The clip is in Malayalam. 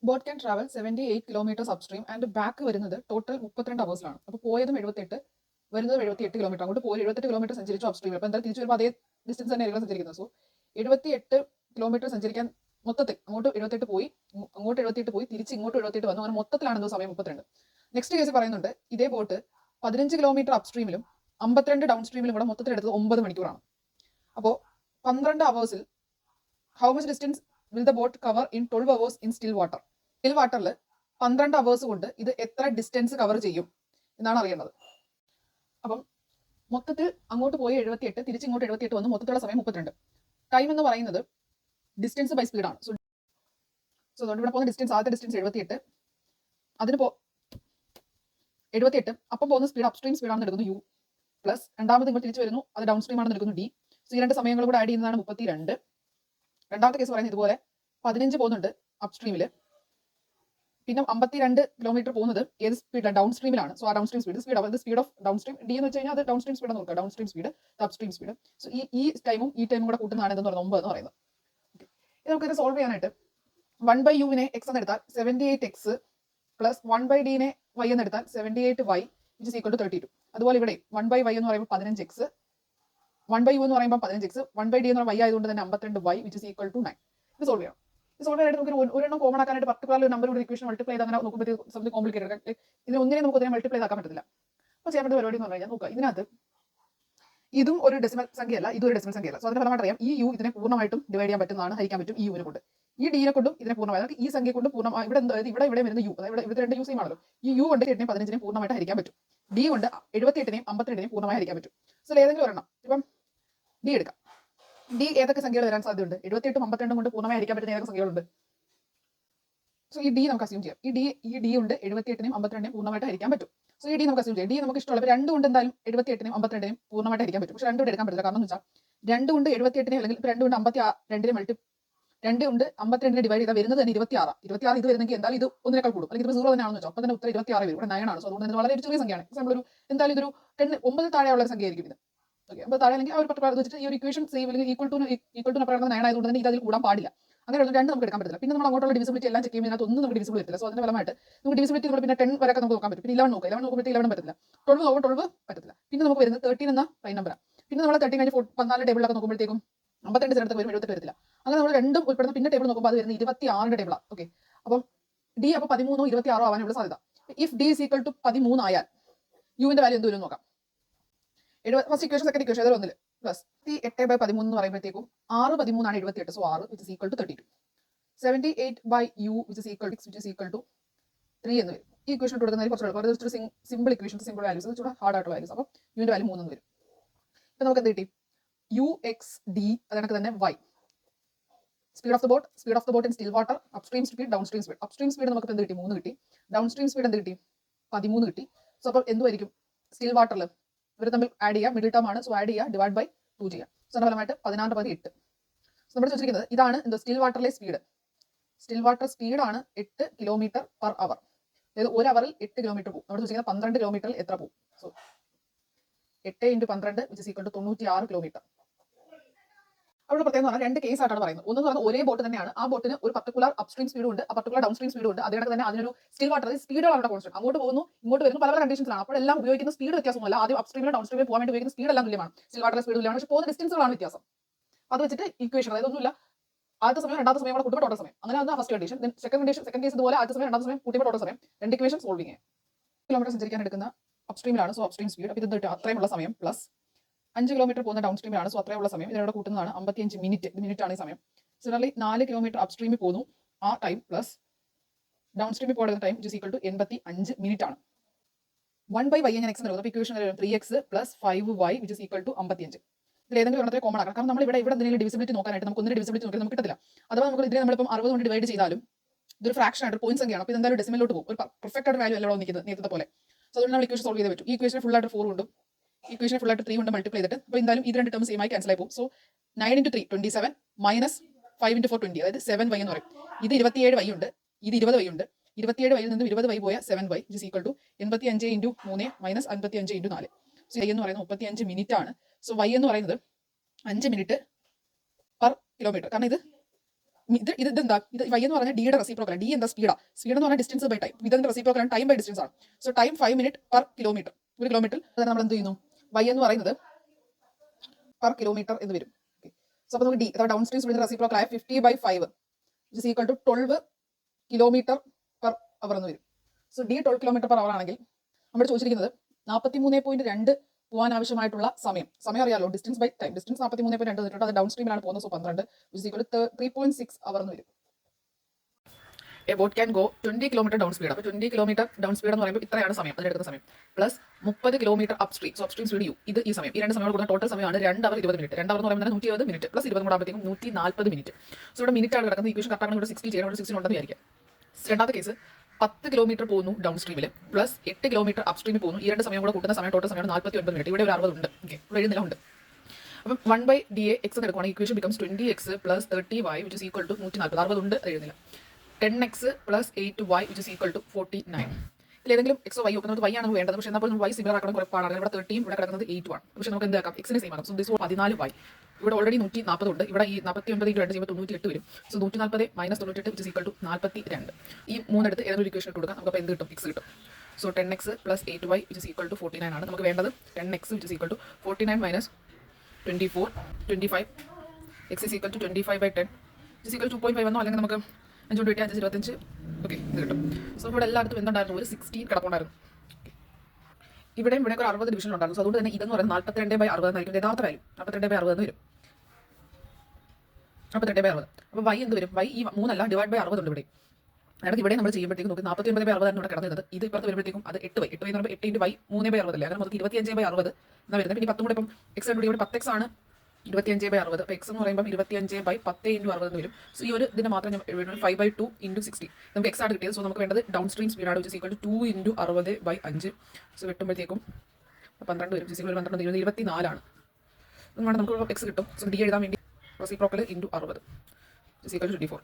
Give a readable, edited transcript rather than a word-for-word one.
Boat can travel 78 kilometres upstream and back വരുന്നത് ടോട്ടൽ 32 അവേഴ്സിലാണ്. അപ്പോൾ പോയതും 78, വരുന്നത് 78 കിലോമീറ്റർ. അങ്ങോട്ട് പോയി 78 കിലോമീറ്റർ സഞ്ചരിച്ചു അപ്സ്ട്രീം. അപ്പോൾ എന്തായാലും തിരിച്ചു വരുമ്പോൾ അതേ ഡിസ്റ്റൻസ് തന്നെ ആയിരിക്കും സഞ്ചരിക്കുന്നത്. സോ 78 കിലോമീറ്റർ സഞ്ചരിക്കാൻ മൊത്തത്തിൽ അങ്ങോട്ട് 78 പോയി, അങ്ങോട്ട് 78 പോയി, തിരിച്ച് ഇങ്ങോട്ട് 78 വന്നു. അങ്ങനെ മൊത്തത്തിലാണ് എന്തോ സമയം 32. നെക്സ്റ്റ് കേസ് പറയുന്നുണ്ട്, ഇതേ ബോട്ട് 15 കിലോമീറ്റർ അപ്സ്ട്രീമിലും 52 ഡൗൺ സ്ട്രീമിലും കൂടെ മൊത്തത്തിൽ എടുത്തത് 9 മണിക്കൂറാണ്. അപ്പോൾ 12 അവേഴ്സിൽ how much distance will the boat cover in 12 hours in still water? Still വാട്ടറിൽ 12 അവേഴ്സ് കൊണ്ട് ഇത് എത്ര ഡിസ്റ്റൻസ് കവർ ചെയ്യും എന്നാണ് അറിയേണ്ടത്. അപ്പം മൊത്തത്തിൽ അങ്ങോട്ട് പോയി 78, തിരിച്ചിങ്ങോട്ട് 78 വന്ന് മൊത്തത്തിലുള്ള സമയം 32. ടൈം എന്ന് പറയുന്നത് ഡിസ്റ്റൻസ് ബൈ സ്പീഡാണ്. സോ അതുകൊണ്ട് ഇവിടെ പോകുന്ന ഡിസ്റ്റൻസ്, ആദ്യത്തെ ഡിസ്റ്റൻസ് 78, അതിന് 78, അപ്പം പോകുന്ന സ്പീഡ് അപ്സ്ട്രീം സ്പീഡാണെന്ന് എടുക്കുന്നു യു, പ്ലസ് രണ്ടാമത് ഇങ്ങോട്ട് തിരിച്ചു വരുന്നു, അത് ഡൗൺ സ്ട്രീം ആണെന്ന് എടുക്കുന്നു ഡി. സോ ഈ രണ്ട് സമയങ്ങൾ കൂടെ ആഡ് ചെയ്യുന്നതാണ് 32. രണ്ടാമത്തെ കേസ് പറയുന്നത് ഇതുപോലെ 15 പോകുന്നുണ്ട് അപ്സ്ട്രീമിൽ, പിന്നെ 52 കിലോമീറ്റർ പോകുന്നത് ഏത് സ്പീഡിലാണ്? ഡൗൺ സ്ട്രീമിലാണ്. സോ ആ down stream speed of down stream D എന്ന് വെച്ച് കഴിഞ്ഞാൽ അത് ഡൗൺ സ്ട്രീം സ്പീഡ് നോക്കുക, down stream speed, upstream speed. So ഈ ടൈമും കൂടെ കൂട്ടുന്നതാണ് എന്തെന്ന് പറയുന്നത് 9 എന്ന് പറയുന്നത്. ഇത് നമുക്കിത് സോൾവ് ചെയ്യാനായിട്ട് 1/u എക്സ് എന്ന് എടുത്താൽ 78x പ്ലസ് 1/d y എന്ന് എടുത്താൽ 78y which is equal to 32. അതുപോലെ ഇവിടെ 1/y എന്ന് പറയുമ്പോൾ 15x, 1/u എന്ന് പറയുമ്പോൾ 15x, 1/d എന്ന് പറയുമ്പോൾ y ആയതുകൊണ്ട് തന്നെ 52y which is equal to 9. ഇത് സോൾവ് ചെയ്യണം. സോൾവ് ചെയ്യാനായിട്ട് നമുക്ക് ഒരെണ്ണം കോമൺ ആക്കാനായിട്ട് പർട്ടിക്കുലർ നമ്പർ കൂടി ഇക്വേഷൻ മൾട്ടിപ്ലൈ ചെയ്ത് അങ്ങനെ നോക്കുമ്പോഴത്തേക്ക് സംതിങ് കോംപ്ലിക്കേറ്റഡ്. ഇതിന് ഒന്നിനെ നമുക്ക് ഒന്നിനെ മൾട്ടിപ്ലൈ ആക്കാൻ പറ്റില്ല. അപ്പോൾ ചെയ്യാൻ പറ്റുന്ന പരിപാടി എന്ന് പറഞ്ഞാൽ നോക്കുക, ഇതിനകത്ത് ഇതും ഒരു ഡെസിമൽ സംഖ്യയല്ല, ഇതും ഒരു ഡെസിമൽ സംഖ്യയല്ല. സോ അതിന്റെ ഫലമായിട്ട് അറിയാം ഈ യു ഇതിനെ പൂർണ്ണമായിട്ടും ഡിവൈഡ് ചെയ്യാൻ പറ്റുന്നതാണ്, ഹരിക്കാൻ പറ്റും ഈ യുവിനെ കൊണ്ട്. ഈ ഡിനെ കൊണ്ടും ഇതിനെ പൂർണ്ണമായി, ഈ സംഖ്യ കൊണ്ട് പൂർണ്ണമായി ഇവിടെ വരുന്ന യു, അതായത് ഇവിടെ രണ്ട് യു സെയിം ആണല്ലോ. ഈ യു കൊണ്ട് 8 15 പൂർണ്ണമായിട്ട് ഹരിക്കാൻ പറ്റും. ഡി കൊണ്ട് 78 52 പൂർണ്ണമായി ഹരിക്കാൻ പറ്റും. സോ ഏതെങ്കിലും ഒരെണ്ണം, ഇപ്പം ഡി എടുക്കാം. ഡി ഏതൊക്കെ സംഖ്യകൾ വരാൻ സാധ്യതയുണ്ട്? 78 52 കൊണ്ട് പൂർണ്ണമായി ഹരിക്കാൻ പറ്റുന്ന ഏതൊക്കെ സംഖ്യകളുണ്ട്? സോ ഈ ഡി നമുക്ക് അസ്യൂം ചെയ്യാം. ഈ ഡി ഉണ്ട് 78 52 പൂർണ്ണമായിട്ട് ഹരിക്കാൻ പറ്റും. സോ ഈ ഡി നമുക്ക് അസ്യൂം ചെയ്യാം. ഡി നമുക്ക് ഇഷ്ടമുള്ള 2 കൊണ്ട് എന്തായാലും 78 52 പൂർണ്ണമായിട്ട് ഹരിക്കാൻ പറ്റും. പക്ഷെ 2 കൊണ്ട് എടുക്കാൻ പറ്റില്ല. കാരണം എന്ന് വെച്ചാൽ 2 കൊണ്ട് 78 അല്ലെങ്കിൽ 2 കൊണ്ട് 52 2 കൊണ്ട് 52 ഡിവൈഡ് ചെയ്താൽ വരുന്നത് തന്നെ 26 ഇത് വരുന്നെങ്കിൽ എന്തായാലും ഇത് ഒന്നിനേക്കാൾ കൂടും, അല്ലെങ്കിൽ ഇത് 0 തന്നെയാണെന്ന് വെച്ചാൽ അപ്പം തന്നെ ഉത്തരം 26 വരും. ഇവിടെ 9 ആണ്. സോ അതുകൊണ്ട് തന്നെ വളരെ ചെറിയ സംഖ്യയാണ്. എക്സാമ്പിൾ ഒരു എന്തായാലും ഇതൊരു 9 താഴെയുള്ള സംഖ്യ ആയിരിക്കും ഇത്. ഓക്കെ, അപ്പോൾ താഴെ അല്ലെങ്കിൽ ആ ഒരു പർട്ടിക്കുലർ വെച്ചിട്ട് ഈ ഒരു ഇക്വേഷൻ സേവ് അല്ലെങ്കിൽ ഈക്വൽ ടു പറയുന്നത് 9 ആയതുകൊണ്ട് തന്നെ ഇത് അതിൽ കൂടാൻ പാടില്ല. അങ്ങനെ 2 നമുക്ക് എടുക്കാൻ പറ്റില്ല. പിന്നെ നമ്മൾ അങ്ങോട്ടുള്ള ഡിവിസിബിലിറ്റി എല്ലാം ചെക്ക് ചെയ്യുമ്പോൾ ഒന്നും നമുക്ക് ഡിവിസിബിൾ വരില്ല. സോ അതിന്റെ ഫലമായിട്ട് നമുക്ക് ഡിവിസിബിലിറ്റി നമ്മൾ പിന്നെ 10 വരെ നമുക്ക് നോക്കാൻ പറ്റും. പിന്നെ 11 നോക്കുക, 11 നോക്കുമ്പോഴത്തേക്ക് 11 പറ്റില്ല, 12 പറ്റത്തില്ല. പിന്നെ നമുക്ക് വരുന്നത് 13 എന്ന പ്രൈം നമ്പറാണ്. പിന്നെ നമ്മൾ 13 കഴിഞ്ഞ് 14 ടേബിളൊക്കെ നോക്കുമ്പോഴത്തേക്കും 52 സ്ഥലത്ത് വരും, 78 വരത്തില്ല. അങ്ങനെ നമ്മൾ രണ്ടും ഉൾപ്പെടുന്ന പിന്നെ ടേബിൾ നോക്കുമ്പോൾ അത് വരുന്നത് 26 ടേബിളാണ്. ഓക്കെ, അപ്പം ഡി അപ്പോൾ 13 26 ആവാനുള്ള സാധ്യത. If d is equal to 13 ആയാൽ യുവിന്റെ വാല്യൂ എന്ത് വരും നോക്കാം. ഫസ്റ്റ് ഇക്വേഷൻ സെക്കൻഡ് ഇക്വേഷൻ ഏതൊരു ഒന്നിൽ പ്ലസ് 8/13 എന്ന് പറയുമ്പോഴത്തേക്കും 6 13 ആണ് 78. So 6 which is equal to 32. 78/u which is equal which is equal to 3 എന്ന് വരും. ഈ ഇക്വേഷൻ കൊടുക്കുന്നതിൽ കുറച്ചുകൂടെ സിമ്പിൾ ഇക്വേഷൻ, സിമ്പിൾ വാല്യൂസ്, കുറച്ചുകൂടെ ഹാർഡ് ആയിട്ടുള്ള വാല്യൂസ്. അപ്പോൾ യുവിന്റെ വാല്യൂ 3 എന്ന് വരും. ഇപ്പൊ നമുക്ക് എന്ത് കിട്ടി? യു എക്സ് ഡി, അതിനൊക്കെ തന്നെ y. Speed of the boat in still water, upstream speed, downstream speed. Upstream speed നമുക്ക് എന്ത് കിട്ടി? 3 കിട്ടി. ഡൗൺ സ്ട്രീം സ്പീഡ് എന്ത് കിട്ടി? 13 കിട്ടി. സോ അപ്പോൾ എന്തുമായിരിക്കും സ്റ്റിൽ വാട്ടറിൽ ഇവർ തമ്മിൽ ആഡ് ചെയ്യുക, മിഡിൽ ടേം ആണ്. സോ ആഡ് ചെയ്യുക, ഡിവൈഡ് ബൈ 2 ചെയ്യുക. സോ അതിന്റെ ഫലമായിട്ട് 16/8. സോ നമ്മൾ ചോദിച്ചിരിക്കുന്നത് ഇതാണ് എന്തോ സ്റ്റിൽ വാട്ടറിലെ സ്പീഡ്. സ്റ്റിൽ വാട്ടർ സ്പീഡാണ് 8 കിലോമീറ്റർ പെർ അവർ. അതായത് ഒരു അവറിൽ 8 കിലോമീറ്റർ പോകും. നമ്മൾ ചോദിക്കുന്നത് 12 കിലോമീറ്ററിൽ എത്ര പോകും? So 8 × 12 which is equal to 96 kilometre. അവിടെ പ്രത്യേകം പറഞ്ഞാൽ 2 കേസ് ആയിട്ടാണ് പറയുന്നത്. ഒന്ന് പറഞ്ഞാൽ ഒരേ ബോട്ട് തന്നെയാണ്, ആ ബോട്ടിന് ഒരു പർട്ടിക്കുലർ അപ്സ്ട്രീം സ്പീഡും ഉണ്ട്, ആ പർട്ടിക്കുലർ ഡൗൺ സ്ട്രീം സ്പീഡും ഉണ്ട്. അതിനൊക്കെ തന്നെ അതിനൊരു സ്റ്റിൽ വാട്ടർ സ്പീഡുകളാണ് അവിടെ കോൺസ്റ്റന്റ്. അങ്ങോട്ട് പോകുന്നു ഇങ്ങോട്ട് വരുന്നു, പല കണ്ടീഷൻസിലാണ്. അപ്പോൾ എല്ലാം ഉപയോഗിക്കുന്ന സ്പീഡ് വ്യത്യാസമല്ല. ആദ്യം അപ്സ്ട്രീമിലും ഡൗൺ സ്ട്രീമിലും പോകാൻ വേണ്ടി ഉപയോഗിക്കുന്ന സ്പീഡ് എല്ലാം തുല്യമാണ്, സ്റ്റിൽ വാട്ടറിലെ സ്പീഡ് തുല്യമാണ്. പക്ഷേ പോകുന്ന ഡിസ്റ്റൻസുകളാണ് വ്യത്യാസം. അത് വെച്ചിട്ട് ഇക്വേഷൻ, അതായത് ഒന്നുമില്ല, ആദ്യത്തെ സമയം രണ്ടാമത്തെ സമയം കൂടെ കൂട്ടുമ്പോൾ ടോട്ടൽ സമയം, അങ്ങനെ ആണ് ഫസ്റ്റ് കണ്ടീഷൻ. സെക്കൻഡ് കേസ് ഇതുപോലെ ആദ്യത്തെ സമയം രണ്ടാമത്തെ സമയം കൂട്ടിയപ്പോൾ ടോട്ടൽ സമയം. 2 ഇക്വേഷൻ സോൾവ് ചെയ്യാം. കിലോമീറ്റർ സഞ്ചരിക്കാൻ എടുക്കുന്ന അപ്സ്ട്രീമിലാണ്, സോ അപ്സ്ട്രീം സ്പീഡ്. അപ്പോൾ ഇത് അത്രയുമുള്ള സമയം പ്ലസ് 5 കിലോമീറ്റർ പോകുന്ന ഡൗൺ സ്ട്രീമിലാണ്, സോ അത്രയുള്ള സമയം. ഇതിനോട് കൂട്ടുന്നതാണ് 55 മിനിറ്റ്. ഇത് മിനിറ്റ് ആണ് ഈ സമയം. സിമിലർലി 4 കിലോമീറ്റർ അപ്സ്ട്രീമിൽ പോകുന്നു, ആ ടൈം പ്ലസ് ഡൗൺ സ്ട്രീമിൽ പോകുന്ന time is equal to 85 minute ആണ്. 1/y ഞാൻ എക്സ് നൽകുന്നു. അപ്പോൾ equation 3x plus 5y which is equal to 55. ഇതിൽ ഏതെങ്കിലും ഒരെണ്ണത്തെ കോമൺ ആക്കണം. കാരണം നമ്മൾ ഇവിടെ എന്തെങ്കിലും ഡിവിസിബിലിറ്റി നോക്കാനായിട്ട് നമുക്ക് ഒന്നിന്റെ ഡിവിസിബിലിറ്റി നോക്കി നമുക്ക് കിട്ടില്ല. അഥവാ നമുക്ക് ഇതിനെ നമ്മളിപ്പം 60 കൊണ്ട് ഡിവൈഡ് ചെയ്താലും ഇതൊരു ഫ്രാക്ഷൻ ആയിട്ട് പോയിന്റ് സംഖ്യയാണ്. അപ്പോൾ ഇതെന്തായാലും ഡെസിമലിലോട്ട് പോകും. ഒരു പെർഫെക്റ്റ് ആയിട്ട് വാല്യൂ അല്ലോ നിൽക്കുന്നത് നേരത്തെ പോലെ. സോ അതുകൊണ്ട് നമ്മൾ ഇക്വേഷൻ സോൾവ് ചെയ്തേ പറ്റും. ഈ ഇക്വേഷൻ ഫുൾ ആയിട്ട് 4 കൊണ്ടും ഇക്വേഷൻ ഫുൾ ആയിട്ട് 3 കൊണ്ട് മൾട്ടിപ്ലൈ ചെയ്തിട്ട് അപ്പോൾ എന്തായാലും ഇത് രണ്ട് ടേം സെയിം ആയി ക്യാൻസൽ ആയി പോകും. സോ 9 × 3 27 മൈനസ് 5 × 4 20, അതായത് 7y എന്ന് പറയും. ഇത് 27y ഉണ്ട്, ഇത് 20y ഉണ്ട്. 27y നിന്നും 20y പോയ 7y is equal to 85 × 3 minus 55 × 4. So y എന്ന് പറയുന്നത് 35 മിനിറ്റ് ആണ്. സോ y എന്ന് പറയുന്നത് 5 മിനിറ്റ് പെർ കിലോമീറ്റർ. കാരണം ഇത് ഇതെന്താ ഇത് y എന്ന് പറഞ്ഞാൽ ഡിയുടെ റെസിപ്രോക്കൽ. ഡി എന്താ സ്പീഡ് എന്ന് പറഞ്ഞാൽ ഡിസ്റ്റൻസ് ബൈ ടൈം. ഇതിന്റെ റെസിപ്രോക്കൽ ടൈം ബൈ ഡിസ്റ്റൻസ് ആണ്. So time 5 minute per kilometre. ഒരു കിലോമീറ്ററിൽ നമ്മൾ എന്ത് ചെയ്യുന്നു, y എന്ന് പറയുന്നത് പെർ കിലോമീറ്റർ എന്ന് വരും. സോ അപ്പോൾ നമുക്ക് ഡി അഥവാ ഡൗൺ സ്ട്രീം സ്പീഡിന്റെ റെസിപ്രോക്കൽ ആയ 50/5 is equal to 12 kilometre per hour എന്ന് വരും. So d 12 kilometre per hour ആണെങ്കിൽ നമ്മൾ ചോദിച്ചിരിക്കുന്നത് 43.2 പോകാൻ ആവശ്യമായിട്ടുള്ള സമയം അറിയാലോ, ഡിസ്റ്റൻസ് ബൈ ടൈം. ഡിസ്റ്റൻസ് 43.2 തന്നിട്ടുണ്ട്, അത് ഡൗൺ സ്ട്രീമിലാണ് പോകുന്നത്. സോ 12 ഇസ് ഈക്വൽ ടു 3.6 അവർ എന്ന് വരും. A boat can go 20 kilometre down speed. അപ്പോൾ 20 കിലോമീറ്റർ ഡൗൺ സ്പീഡ് എന്ന് പറയുമ്പോൾ ഇത്രയാണ് സമയം, അതിലെടുക്കുന്ന സമയം, plus 30 kilometre upstream. So upstream speed u, ഇത് ഈ സമയം, ഈ രണ്ട് സമയം കൊടുക്കുന്ന ടോട്ടൽ സമയമാണ് 2 അവർ 20 മിനിറ്റ്. 2 അവർ എന്ന് പറയുമ്പോൾ 120 മിനിറ്റ് പ്ലസ് 20 കൂടെ ആകുമ്പോഴത്തേക്കും 140 മിനിറ്റ്. സോ ഇവിടെ മിനിറ്റ് ആണ് കിടക്കുന്നത്. ഇക്വേഷൻ കറക്റ്റാണ്. ഇവിടെ 60 ചെയ്യണം, ഇവിടെ 60 ഉണ്ടെന്ന് വിചാരിക്കാം. രണ്ടാമത്തെ കേസ് 10 കിലോമീറ്റർ പോകുന്നു ഡൗൺ സ്ട്രീമിൽ പ്ലസ് 8 കിലോമീറ്റർ അപ് സ്ട്രീമിൽ പോകുന്നു. ഈ രണ്ട് സമയം കൂടെ കൂട്ടുന്ന സമയം ടോട്ടൽ സമയമാണ് 49 മിനിറ്റ്. ഇവിടെ ഒരു 60 ഉണ്ട്. ഓക്കെ, ഇവിടെ എഴുതുന്നില്ല ഉണ്ട്. അപ്പം 1/DA x എന്ന് എടുക്കുവാണെങ്കിൽ equation becomes 20x plus 30y which is equal to 140. 60 ഉണ്ട്, എഴുതുന്നില്ല. 10x plus 8y which is equal to 49. ഇതിൽ ഏതെങ്കിലും എക്സോ വൈ നോക്കുന്നത് y ആണ് വേണ്ടത്. പക്ഷേ എന്നാൽ വൈ സിമിലർ ആക്കണം, കുറെ പാടാണ്. ഇവിടെ 13 ഇവിടെ കിടക്കുന്നത് 8 ആണ്. പക്ഷേ നമുക്ക് എന്താക്കാം, എക്സിനെ സെയിം ആക്കാം. So this 14y. ഇവിടെ ഓൾറെഡി 140 ഉണ്ട്. ഇവിടെ ഈ 49 2 ചെയ്യുമ്പോൾ 98 വരും. So 140 minus 98 which is equal to 42. ഈ മൂന്നെടുത്ത് ഏതൊരു ഇക്വേഷൻ ഇട്ട് കൊടുക്കാം, നമുക്ക് അപ്പോൾ എന്ത് കിട്ടും, എക്സ് കിട്ടും. So 10x plus 8y which is equal to 49 ആണ് നമുക്ക് വേണ്ടത്. 10x which is equal to 49 minus 24 25 x is equal to 25/10 is equal 2.5 എന്നോ, അല്ലെങ്കിൽ നമുക്ക് 5 കൊണ്ട് 5 25. ഓക്കെ, ഇത് കിട്ടും. സോ ഇവിടെ എല്ലായിടത്തും എന്തുണ്ടായിരുന്നു, ഒരു 16 കിടപ്പുണ്ടായിരുന്നു. ഇവിടെയും ഇവിടെ ഒരു 60 ഡിവിഷൻ ഉണ്ടായിരുന്നു. സോ അതുകൊണ്ട് തന്നെ ഇതെന്ന് പറയുന്നത് 42/60 എന്നായിരിക്കും യഥാർത്ഥ വാല്യൂ. 42/60 എന്ന് വരും. 42/60. അപ്പോൾ y എന്ത് വരും, y ഈ 3 അല്ല, ഡിവൈഡ് ബൈ 60 ഉണ്ട് ഇവിടെ. അതായത് ഇവിടെ നമ്മൾ ചെയ്യുമ്പോഴത്തേക്കും നമുക്ക് 49/60 ആണ് ഇവിടെ കിടന്നത്. ഇത് ഇപ്പുറത്ത് വരുമ്പോഴത്തേക്കും അത് 8y എന്ന് പറയുമ്പോൾ 8 × y 3/60 അല്ലേ, അങ്ങനെ മൊത്തം 25/60 എന്നാ വരുന്നത്. പിന്നെ 10 കൂടെ ഇപ്പം എക്സ് കണ്ടുപിടി, ഇവിടെ 10x ആണ് 25/60. അപ്പോൾ എക്സ് എന്ന് പറയുമ്പോൾ 25/10 × 60 എന്ന് വരും. സോ ഈ ഒരു ഇതിന് മാത്രം ഞാൻ 5/2 × 60 നമുക്ക് എക്സ് ആണ് കിട്ടിയത്. സോ നമുക്ക് വേണ്ടത് ഡൗൺ സ്ട്രീം സ്പീഡാണ്, which is equal to 2 × 60/5. So വെട്ടുമ്പോഴത്തേക്കും 12 വരും. 12 24 ആണ്. അതുകൊണ്ട് നമുക്ക് എക്സ് കിട്ടും. സോ ഡി എഴുതാൻ വേണ്ടി റെസിപ്രോക്കൽ × 60 ഇസ് ഈക്വൽ ടു 24.